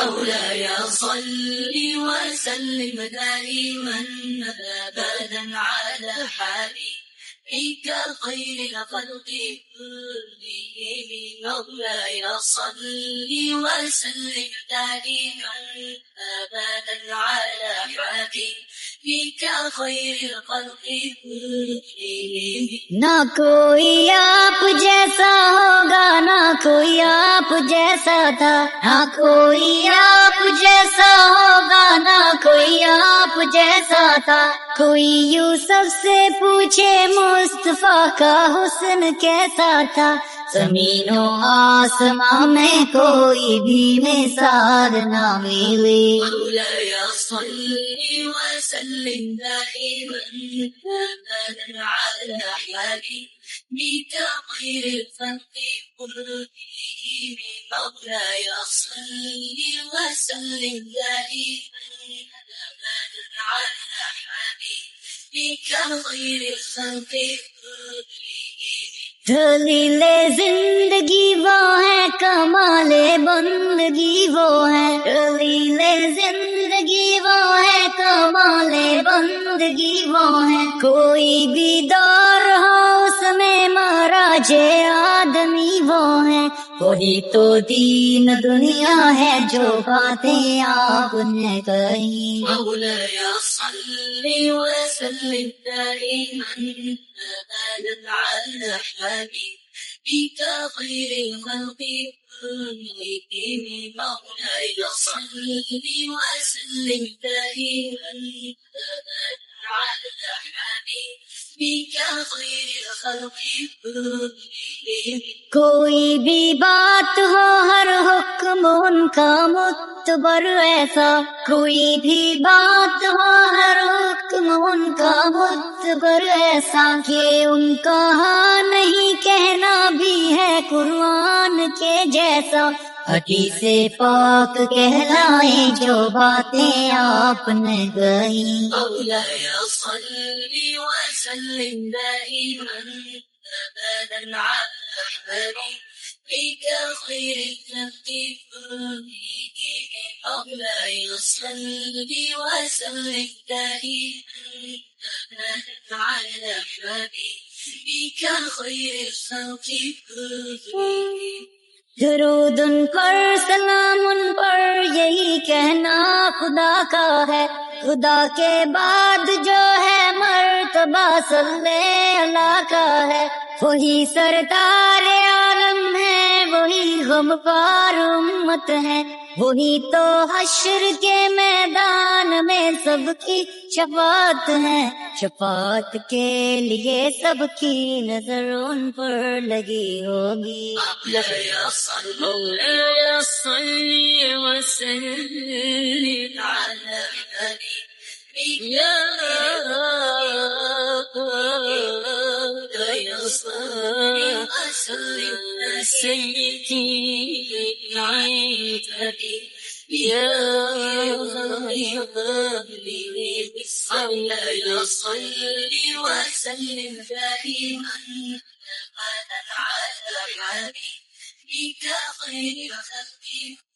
مولاي صل وسلم دائما أبدا على حبيبك خير الخلق كلهم. مولاي صل وسلم دائما أبدا على حبيبك خير الخلق كلهم. نہ کوئی آپ جیسا ہوگا، نہ کوئی آپ جیسا تھا، نہ کوئی آپ جیسا ہوگا، نہ کوئی آپ جیسا تھا۔ کوئی یوسف سے پوچھے مصطفیٰ کا حسن کیسا تھا، زمین و آسمان میں کوئی بھی مثال نہ ملے۔ مولاي صل وسلم دائما أبدا على حبيبك خير الخلق كلهم. مولاي صل وسلم دائما أبدا على حبيبك خير الخلق كلهم. دلیل زندگی وہ ہے، کمال بندگی وہ ہے، دلیل زندگی وہ ہے، کمال بندگی وہ ہے۔ کوئی بھی دور ہو اس میں مہاراج آدمی وہ ہے، وہی تو دین دنیا ہے جو باتیں آپ نے کہی۔ مولاي صل وسلم دائما أبدا على حبيبك خير الخلق كلهم. مولاي صل وسلم دائما أبدا على حبيبك خير الخلق كلهم. کوئی بھی بات ہو ہر حکم ان کا معتبر ایسا، کوئی بھی بات ہو ہر حکم ان کا معتبر ایسا، کہ ان کا ہاں نہیں کہنا بھی ہے قرآن کے جیسا۔ حدیث پاک کہلائیں جو باتیں آپ نے کہی۔ مولاي صل وسلم دائما أبدا على حبيبك خير الخلق كلهم. مولاي صل وسلم دائما أبدا على حبيبك خير الخلق كلهم. درود ان پر سلام ان پر یہی کہنا خدا کا ہے، خدا کے بعد جو ہے مرتبہ صلی اللہ کا ہے۔ وہی سردار عالم ہے، وہی غمخوار امت ہے، وہی تو حشر کے میدان میں سب کی شفاعت ہے۔ شفاعت کے لیے سب کی نظر ان پر لگی ہوگی۔ مولاي صل وسلم على حبيبك يا صل وسلم سيدي عيدك يا غالي بالصلاة صل وسلم دائما أبدا على حبيبك خير الخلق